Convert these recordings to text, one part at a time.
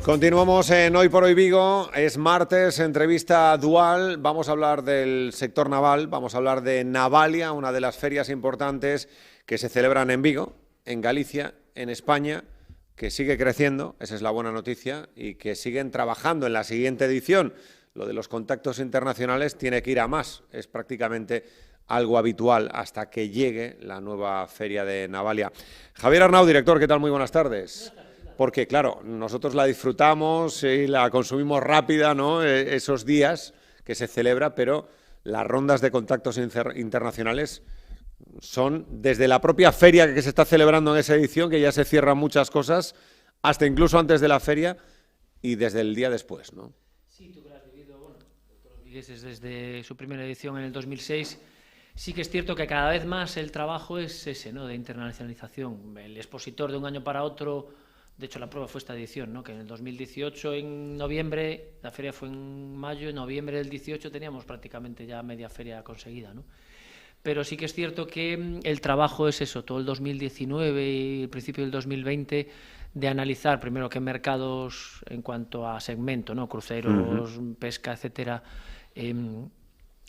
Continuamos en Hoy por Hoy Vigo, es martes, entrevista dual, vamos a hablar del sector naval, vamos a hablar de Navalia, una de las ferias importantes que se celebran en Vigo, en Galicia, en España, que sigue creciendo, esa es la buena noticia, y que siguen trabajando en la siguiente edición. Lo de los contactos internacionales tiene que ir a más, es prácticamente algo habitual hasta que llegue la nueva feria de Navalia. Javier Arnau, director, ¿qué tal? Muy buenas tardes. Porque, claro, nosotros la disfrutamos y la consumimos rápida, ¿no? Esos días que se celebra, pero las rondas de contactos internacionales son desde la propia feria que se está celebrando en esa edición, que ya se cierran muchas cosas, hasta incluso antes de la feria y desde el día después, ¿no? Sí, tú que lo has vivido, bueno, doctor Vigueses desde su primera edición en el 2006, sí que es cierto que cada vez más el trabajo es ese, ¿no?, de internacionalización. El expositor de un año para otro, de hecho la prueba fue esta edición, ¿no?, que en el 2018, en noviembre, la feria fue en mayo, en noviembre del 18 teníamos prácticamente ya media feria conseguida, ¿no? Pero sí que es cierto que el trabajo es eso, todo el 2019 y el principio del 2020, de analizar primero qué mercados en cuanto a segmento, ¿no?, cruceros, pesca, etcétera,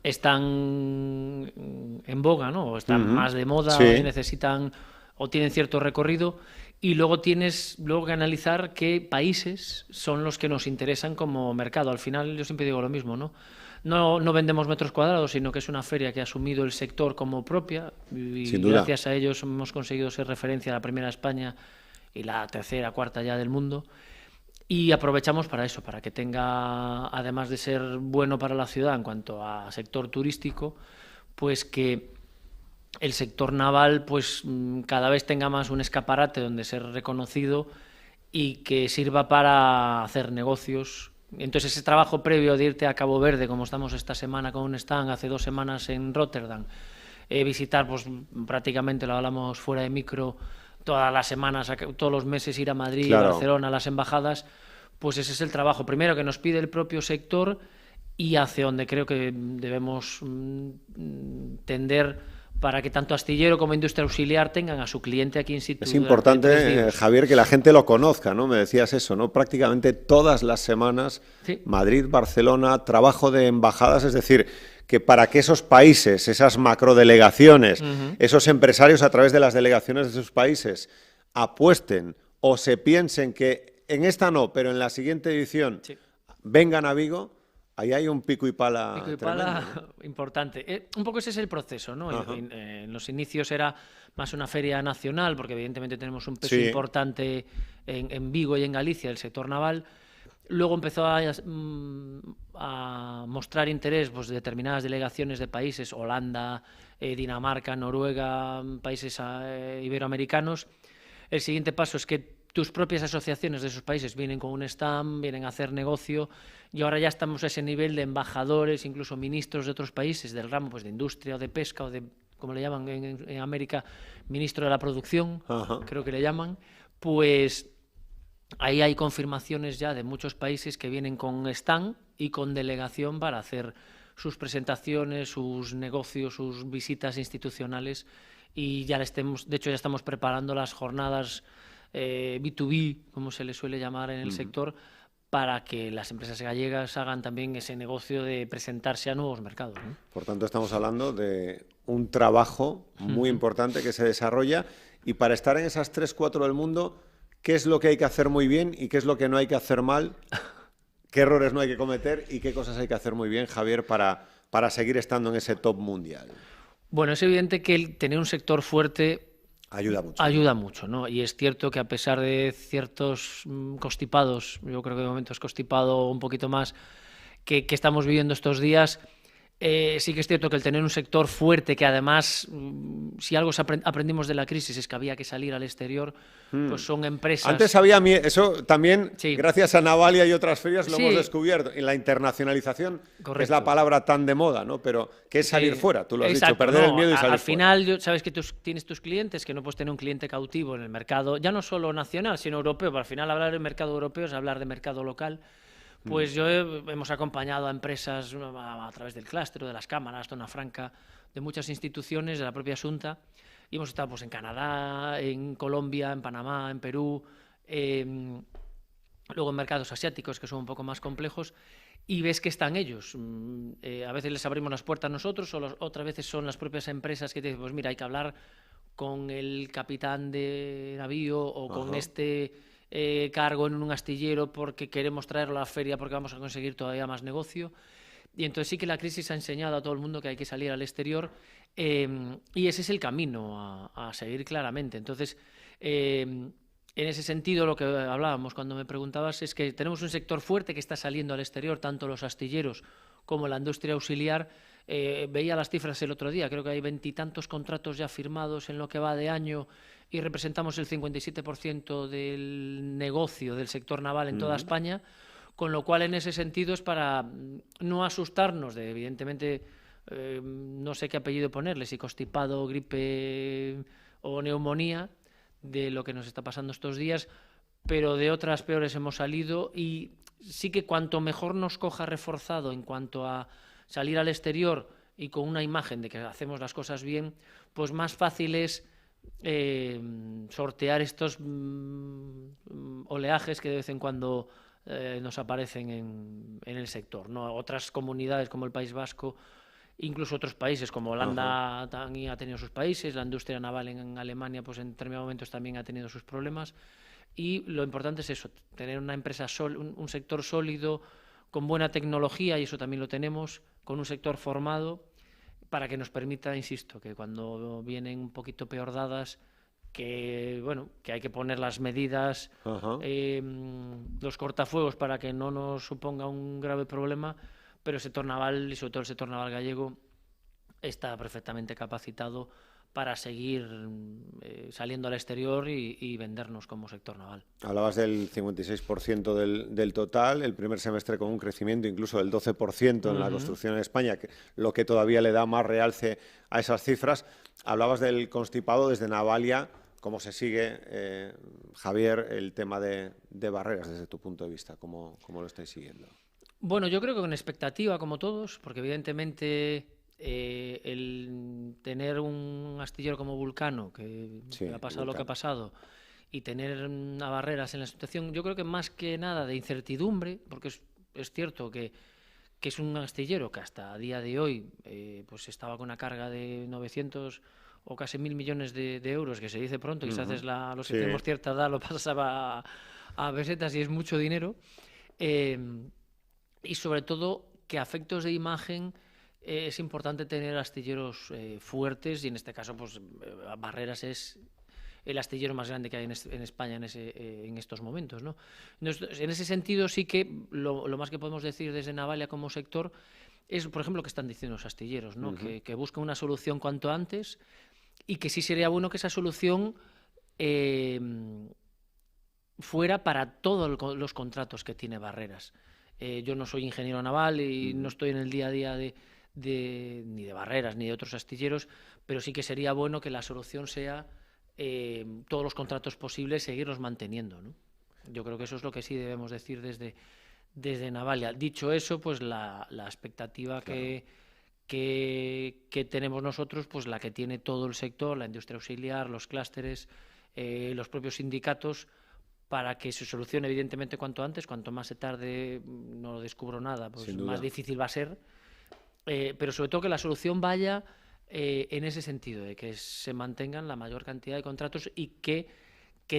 están en boga, ¿no?, o están más de moda, Sí. o necesitan o tienen cierto recorrido, y luego tienes que analizar qué países son los que nos interesan como mercado. Al final yo siempre digo lo mismo, ¿no? No vendemos metros cuadrados, sino que es una feria que ha asumido el sector como propia, y Sin duda. gracias a ellos hemos conseguido ser referencia a la primera de España y la tercera, cuarta ya del mundo. Y aprovechamos para eso, para que tenga, además de ser bueno para la ciudad en cuanto a sector turístico, pues que el sector naval pues cada vez tenga más un escaparate donde ser reconocido y que sirva para hacer negocios. Entonces ese trabajo previo de irte a Cabo Verde, como estamos esta semana con un stand, hace 2 semanas en Rotterdam, visitar pues prácticamente, lo hablamos fuera de micro, todas las semanas, todos los meses ir a Madrid, Claro. Barcelona, a las embajadas, pues ese es el trabajo primero que nos pide el propio sector y hacia donde creo que debemos tender para que tanto astillero como industria auxiliar tengan a su cliente aquí in situ. Es importante, Javier, que la gente lo conozca, ¿no? Me decías eso, ¿no? Prácticamente todas las semanas, sí. Madrid, Barcelona, trabajo de embajadas, es decir, que para que esos países, esas macrodelegaciones, esos empresarios a través de las delegaciones de sus países apuesten o se piensen que en esta no, pero en la siguiente edición Sí. vengan a Vigo, ahí hay un pico y pala, Pico y tremendo, pala, ¿no? importante. Un poco ese es el proceso, ¿no? En los inicios era más una feria nacional, porque evidentemente tenemos un peso Sí. importante en Vigo y en Galicia, el sector naval. Luego empezó a mostrar interés pues, determinadas delegaciones de países, Holanda, Dinamarca, Noruega, países iberoamericanos. El siguiente paso es que tus propias asociaciones de esos países vienen con un stand, vienen a hacer negocio, y ahora ya estamos a ese nivel de embajadores, incluso ministros de otros países del ramo pues, de industria o de pesca o de, como le llaman en América, ministro de la producción, creo que le llaman, pues ahí hay confirmaciones ya de muchos países que vienen con stand y con delegación para hacer sus presentaciones, sus negocios, sus visitas institucionales, y ya de hecho ya estamos preparando las jornadas B2B, como se le suele llamar en el sector, para que las empresas gallegas hagan también ese negocio de presentarse a nuevos mercados, ¿no? Por tanto, estamos hablando de un trabajo muy importante que se desarrolla, y para estar en esas 3, 4 del mundo, ¿qué es lo que hay que hacer muy bien y qué es lo que no hay que hacer mal? ¿Qué errores no hay que cometer y qué cosas hay que hacer muy bien, Javier, para seguir estando en ese top mundial? Bueno, es evidente que el tener un sector fuerte Ayuda mucho. mucho, ¿no? Y es cierto que a pesar de ciertos constipados, yo creo que de momento es constipado un poquito más, que estamos viviendo estos días, sí que es cierto que el tener un sector fuerte, que además, si algo aprendimos de la crisis es que había que salir al exterior, pues son empresas... Antes había eso también, Sí. gracias a Navalia y otras ferias lo Sí. hemos descubierto. En la internacionalización, que es Correcto. la palabra tan de moda, ¿no? Pero ¿qué es salir Sí. fuera? Tú lo has Exacto, dicho, perder no, el miedo y salir al final, fuera. sabes que tienes tus clientes, que no puedes tener un cliente cautivo en el mercado, ya no solo nacional, sino europeo, pero al final hablar del mercado europeo es hablar de mercado local. Pues hemos acompañado a empresas a través del clúster, de las cámaras, Zona Franca, de muchas instituciones, de la propia Xunta, y hemos estado pues, en Canadá, en Colombia, en Panamá, en Perú, luego en mercados asiáticos que son un poco más complejos, y ves que están ellos. A veces les abrimos las puertas nosotros, otras veces son las propias empresas que te dicen, pues mira, hay que hablar con el capitán de navío o con este cargo en un astillero porque queremos traerlo a la feria porque vamos a conseguir todavía más negocio. Y entonces sí que la crisis ha enseñado a todo el mundo que hay que salir al exterior, y ese es el camino a seguir claramente. Entonces, en ese sentido, lo que hablábamos cuando me preguntabas es que tenemos un sector fuerte que está saliendo al exterior, tanto los astilleros como la industria auxiliar. Veía las cifras el otro día, creo que hay 20 y tantos contratos ya firmados en lo que va de año y representamos el 57% del negocio del sector naval en toda España, con lo cual en ese sentido es para no asustarnos de, evidentemente, no sé qué apellido ponerle, si constipado, gripe o neumonía, de lo que nos está pasando estos días, pero de otras peores hemos salido, y sí que cuanto mejor nos coja reforzado en cuanto a salir al exterior y con una imagen de que hacemos las cosas bien, pues más fácil es sortear estos oleajes que de vez en cuando nos aparecen en el sector, ¿no? Otras comunidades como el País Vasco, incluso otros países como Holanda también ha tenido sus países, la industria naval en Alemania pues en determinados momentos también ha tenido sus problemas, y lo importante es eso, tener una empresa un sector sólido, con buena tecnología, y eso también lo tenemos, con un sector formado, para que nos permita, insisto, que cuando vienen un poquito peor dadas, que bueno, que hay que poner las medidas, los cortafuegos para que no nos suponga un grave problema, pero el sector naval, y sobre todo el sector naval gallego, está perfectamente capacitado para seguir saliendo al exterior y vendernos como sector naval. Hablabas del 56% del total, el primer semestre con un crecimiento incluso del 12% en la construcción en España, lo que todavía le da más realce a esas cifras. Hablabas del constipado desde Navalia. ¿Cómo se sigue, Javier, el tema de barreras desde tu punto de vista? ¿Cómo lo estáis siguiendo? Bueno, yo creo que con expectativa, como todos, porque evidentemente el tener un astillero como Vulcano, que ha pasado lo que ha pasado, y tener a Barreras en la situación, yo creo que más que nada de incertidumbre, porque es cierto que es un astillero que hasta a día de hoy pues estaba con una carga de 900 o casi 1.000 millones de euros, que se dice pronto, quizás es los que tenemos cierta edad lo pasaba a pesetas y es mucho dinero, y sobre todo que a efectos de imagen es importante tener astilleros fuertes, y en este caso pues Barreras es el astillero más grande que hay en España en estos momentos, ¿no? Entonces, en ese sentido sí que lo más que podemos decir desde Navalia como sector es, por ejemplo, lo que están diciendo los astilleros, ¿no? Que busquen una solución cuanto antes, y que sí sería bueno que esa solución fuera para todos los contratos que tiene Barreras. Yo no soy ingeniero naval y no estoy en el día a día ni de Barreras ni de otros astilleros, pero sí que sería bueno que la solución sea todos los contratos posibles, seguirlos manteniendo, ¿no? Yo creo que eso es lo que sí debemos decir desde Navalia. Dicho eso, pues la expectativa que tenemos nosotros, pues la que tiene todo el sector, la industria auxiliar, los clústeres, los propios sindicatos, para que se solucione evidentemente cuanto antes. Cuanto más se tarde, no descubro nada, pues más difícil va a ser, pero sobre todo que la solución vaya en ese sentido, de que se mantengan la mayor cantidad de contratos y que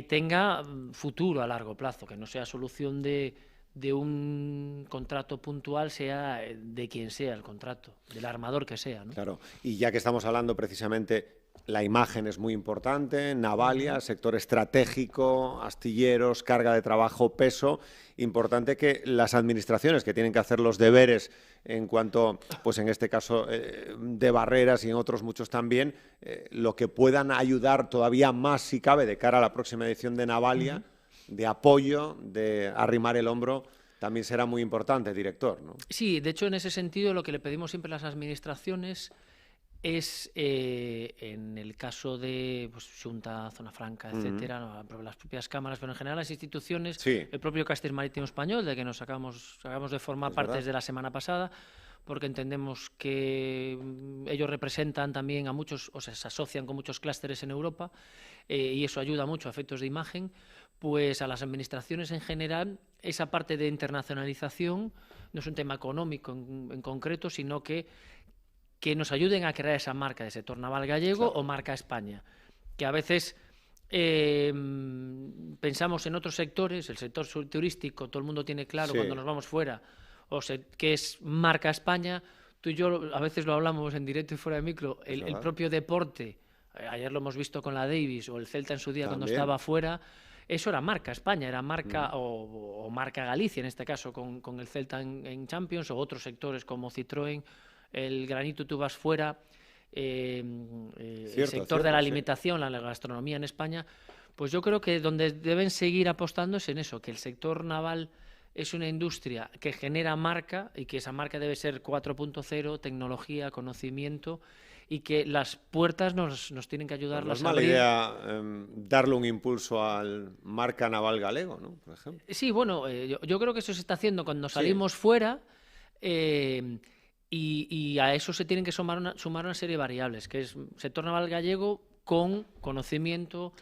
tenga futuro a largo plazo, que no sea solución de un contrato puntual, sea de quien sea el contrato, del armador que sea, ¿no? Claro, y ya que estamos hablando precisamente, la imagen es muy importante, Navalia, sector estratégico, astilleros, carga de trabajo, peso. Importante que las administraciones que tienen que hacer los deberes en cuanto, pues en este caso, de Barreras y en otros muchos también, lo que puedan ayudar todavía más, si cabe, de cara a la próxima edición de Navalia, de apoyo, de arrimar el hombro, también será muy importante, director, ¿no? Sí, de hecho, en ese sentido, lo que le pedimos siempre a las administraciones es, en el caso de pues, Xunta, Zona Franca, etcétera, las propias cámaras, pero en general las instituciones, el propio Castell Marítimo Español, de que nos acabamos de formar parte desde la semana pasada, porque entendemos que ellos representan también a muchos, o sea, se asocian con muchos clústeres en Europa, y eso ayuda mucho a efectos de imagen, pues a las administraciones en general esa parte de internacionalización no es un tema económico en concreto, sino que nos ayuden a crear esa marca de sector naval gallego o marca España, que a veces pensamos en otros sectores, el sector turístico, todo el mundo tiene claro cuando nos vamos fuera, que es marca España. Tú y yo a veces lo hablamos en directo y fuera de micro, el propio deporte, ayer lo hemos visto con la Davis o el Celta en su día cuando estaba fuera, eso era marca España, era marca o marca Galicia en este caso con el Celta en Champions, o otros sectores como Citroën, el Granito. Tú vas fuera, el sector de la alimentación, la gastronomía en España, pues yo creo que donde deben seguir apostando es en eso, que el sector naval es una industria que genera marca y que esa marca debe ser 4.0, tecnología, conocimiento, y que las puertas nos tienen que ayudar. No es mala idea darle un impulso al marca naval galego, ¿no? Por ejemplo. Sí, bueno, yo creo que eso se está haciendo cuando salimos fuera, y a eso se tienen que sumar una serie de variables, que es sector naval gallego con conocimiento,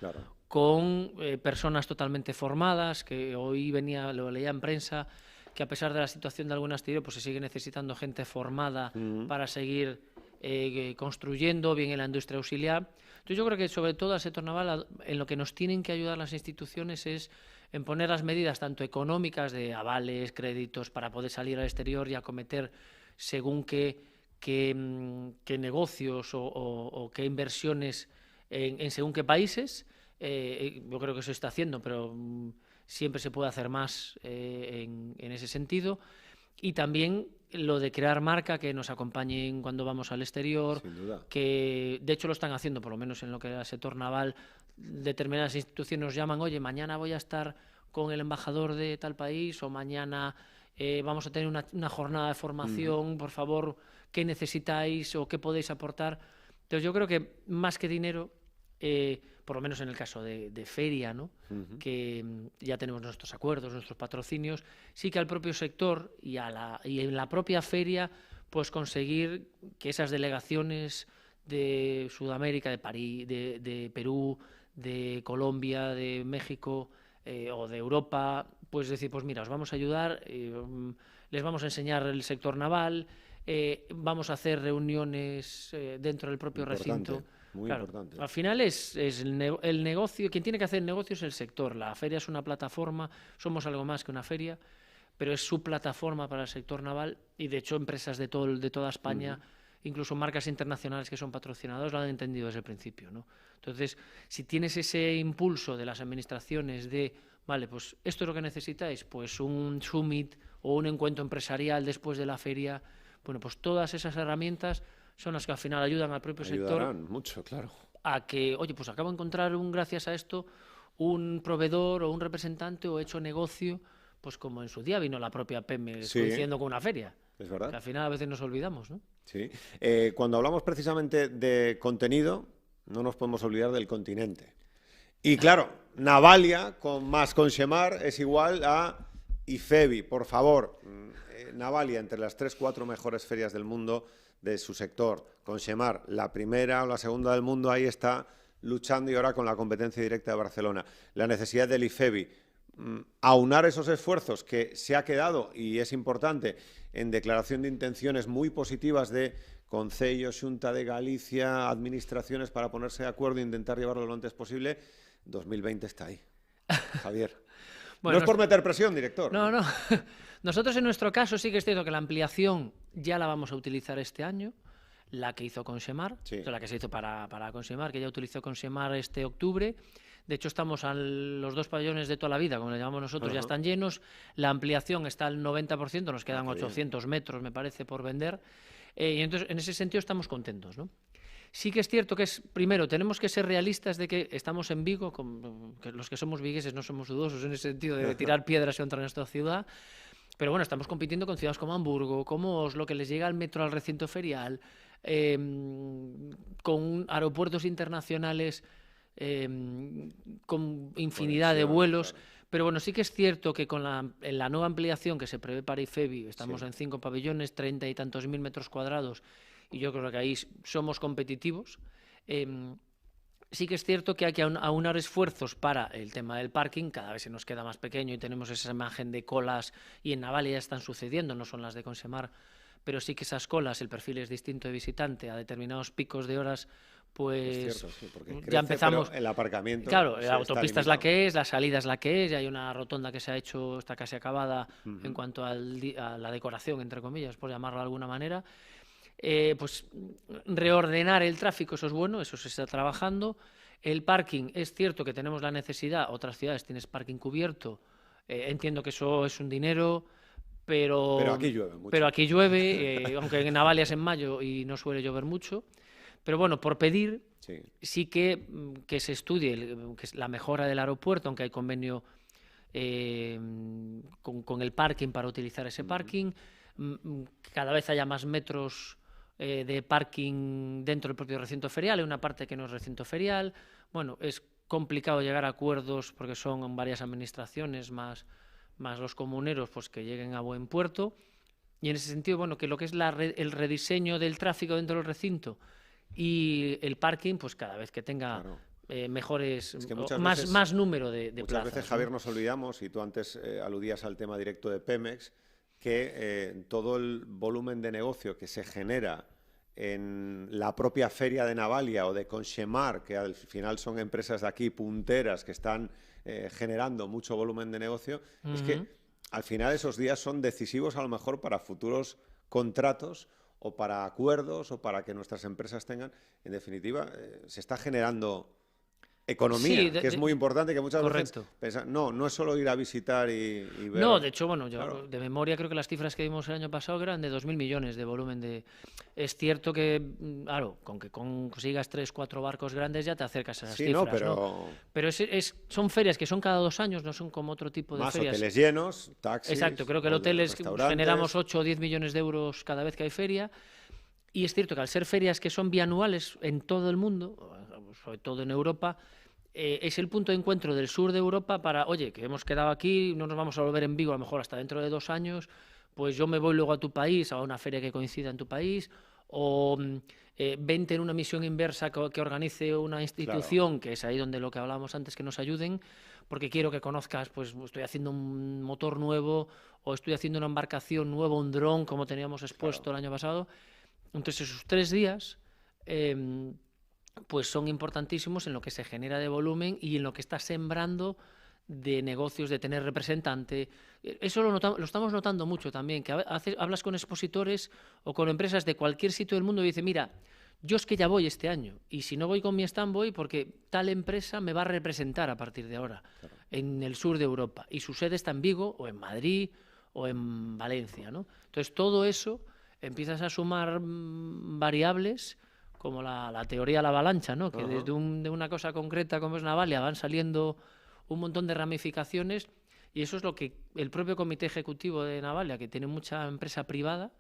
con personas totalmente formadas, que hoy lo leía en prensa, que a pesar de la situación de algún astillero, pues se sigue necesitando gente formada para seguir construyendo bien en la industria auxiliar. Entonces yo creo que sobre todo al sector naval, en lo que nos tienen que ayudar las instituciones es en poner las medidas tanto económicas de avales, créditos para poder salir al exterior y acometer según qué negocios o qué inversiones en según qué países. Yo creo que eso se está haciendo, pero siempre se puede hacer más en ese sentido. Y también lo de crear marca, que nos acompañen cuando vamos al exterior, que de hecho lo están haciendo, por lo menos en lo que es el sector naval. Determinadas instituciones nos llaman, oye, mañana voy a estar con el embajador de tal país, o mañana vamos a tener una jornada de formación, por favor, ¿qué necesitáis o qué podéis aportar? Entonces yo creo que más que dinero, por lo menos en el caso de feria, ¿no? Que ya tenemos nuestros acuerdos, nuestros patrocinios, sí que al propio sector y en la propia feria, pues conseguir que esas delegaciones de Sudamérica, de París, de Perú, de Colombia, de México o de Europa, pues decir, pues mira, os vamos a ayudar, les vamos a enseñar el sector naval, vamos a hacer reuniones dentro del propio recinto. Muy importante. Al final es el negocio, quien tiene que hacer el negocio es el sector. La feria es una plataforma, somos algo más que una feria, pero es su plataforma para el sector naval, y de hecho empresas de toda España, incluso marcas internacionales que son patrocinadores, lo han entendido desde el principio, ¿no? Entonces, si tienes ese impulso de las administraciones de, vale, pues esto es lo que necesitáis, pues un summit o un encuentro empresarial después de la feria, bueno, pues todas esas herramientas son las que al final ayudan al propio sector mucho, claro, a que, oye, pues acabo de encontrar gracias a esto, un proveedor o un representante, o he hecho negocio, pues como en su día vino la propia PEME coincidiendo con una feria. Es verdad. Que al final a veces nos olvidamos, ¿no? Sí. Cuando hablamos precisamente de contenido, no nos podemos olvidar del continente. Y claro, Navalia con Xemar es igual a IFEBI. Por favor, Navalia entre las 3-4 mejores ferias del mundo de su sector. Con Xemar, la primera o la segunda del mundo, ahí está luchando, y ahora con la competencia directa de Barcelona. La necesidad del IFEBI, aunar esos esfuerzos que se ha quedado, y es importante, en declaración de intenciones muy positivas de Concello, Xunta de Galicia, administraciones, para ponerse de acuerdo e intentar llevarlo lo antes posible. 2020 está ahí, Javier. Bueno, no es por meter presión, director. No. Nosotros en nuestro caso sí que es cierto que la ampliación ya la vamos a utilizar este año, la que hizo Xemar, la que se hizo para Xemar, que ya utilizó Xemar este octubre. De hecho, estamos a los 2 pabellones de toda la vida, como le llamamos nosotros, ya están llenos. La ampliación está al 90%, nos quedan 800 metros, me parece, por vender. Y entonces, en ese sentido, estamos contentos, ¿no? Sí que es cierto que primero, tenemos que ser realistas de que estamos en Vigo, que los que somos vigueses no somos dudosos en ese sentido de tirar piedras contra nuestra ciudad, pero bueno, estamos compitiendo con ciudades como Hamburgo, como Oslo, que les llega el metro al recinto ferial, con aeropuertos internacionales, con infinidad de vuelos. Claro. Pero bueno, sí que es cierto que con la nueva ampliación que se prevé para IFEBI, estamos en 5 pabellones, 30 y tantos mil metros cuadrados, y yo creo que ahí somos competitivos. Sí que es cierto que hay que aunar esfuerzos para el tema del parking, cada vez se nos queda más pequeño y tenemos esa imagen de colas, y en Navalia ya están sucediendo, no son las de Consemar, pero sí que esas colas, el perfil es distinto de visitante, a determinados picos de horas, pues Es cierto, sí, porque crece, ya empezamos. pero el aparcamiento. Claro, se la está autopista es la limitado. que es, la salida es la que es, y hay una rotonda que se ha hecho, está casi acabada en cuanto a la decoración, entre comillas, por llamarlo de alguna manera. Pues reordenar el tráfico, eso es bueno, eso se está trabajando. El parking, es cierto que tenemos la necesidad, otras ciudades tienes parking cubierto, entiendo que eso es un dinero, Pero aquí llueve mucho. pero aquí llueve, aunque en Navalia es en mayo y no suele llover mucho. Pero bueno, por pedir, Sí. sí que se estudie que es la mejora del aeropuerto, aunque hay convenio con el parking para utilizar ese parking. Cada vez haya más metros de parking dentro del propio recinto ferial, hay una parte que no es recinto ferial. Bueno, es complicado llegar a acuerdos porque son varias administraciones más los comuneros, pues que lleguen a buen puerto. Y en ese sentido, bueno, que lo que es el rediseño del tráfico dentro del recinto y el parking, pues cada vez que tenga Claro. mejores, Es que muchas más número de muchas plazas. veces, Javier, nos olvidamos, y tú antes aludías al tema directo de Pemex, que todo el volumen de negocio que se genera en la propia feria de Navalia o de Consemar, que al final son empresas de aquí punteras que están generando mucho volumen de negocio, es que al final esos días son decisivos a lo mejor para futuros contratos o para acuerdos o para que nuestras empresas tengan, en definitiva, se está generando economía, Sí, que es muy importante, que muchas veces correcto. no es solo ir a visitar y ver. No, de hecho, bueno, yo Claro. de memoria creo que las cifras que vimos el año pasado eran de 2.000 millones de volumen de... Es cierto que, claro, con que consigas 3, 4 barcos grandes ya te acercas a esas Sí, cifras, no, pero ¿no? Pero son ferias que son cada 2 años, no son como otro tipo de más ferias. hoteles llenos, taxis, Exacto, creo que el hotel restaurantes. generamos 8 o 10 millones de euros cada vez que hay feria. Y es cierto que al ser ferias que son bianuales en todo el mundo, sobre todo en Europa, es el punto de encuentro del sur de Europa para, oye, que hemos quedado aquí, no nos vamos a volver en Vigo a lo mejor hasta dentro de 2 años, pues yo me voy luego a tu país, a una feria que coincida en tu país, o vente en una misión inversa que organice una institución, que es ahí donde lo que hablábamos antes, que nos ayuden, porque quiero que conozcas, pues estoy haciendo un motor nuevo, o estoy haciendo una embarcación nueva, un dron, como teníamos expuesto el año pasado. Entonces esos 3 días pues son importantísimos en lo que se genera de volumen y en lo que está sembrando de negocios, de tener representante. Eso lo estamos notando mucho también, que hablas con expositores o con empresas de cualquier sitio del mundo y dices, mira, yo es que ya voy este año, y si no voy con mi stand voy porque tal empresa me va a representar a partir de ahora en el sur de Europa, y su sede está en Vigo o en Madrid o en Valencia, ¿no? Entonces todo eso empiezas a sumar variables como la teoría de la avalancha, ¿no? Que desde de una cosa concreta como es Navalia van saliendo un montón de ramificaciones, y eso es lo que el propio comité ejecutivo de Navalia, que tiene mucha empresa privada,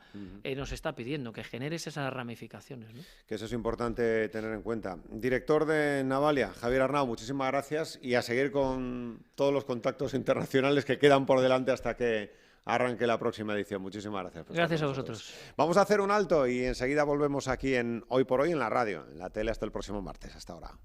nos está pidiendo, que generes esas ramificaciones, ¿no? Que eso es importante tener en cuenta. Director de Navalia, Javier Arnau, muchísimas gracias, y a seguir con todos los contactos internacionales que quedan por delante hasta que arranque la próxima edición. Muchísimas gracias. Gracias a vosotros. Vamos a hacer un alto y enseguida volvemos aquí en Hoy por Hoy en la radio, en la tele, hasta el próximo martes. Hasta ahora.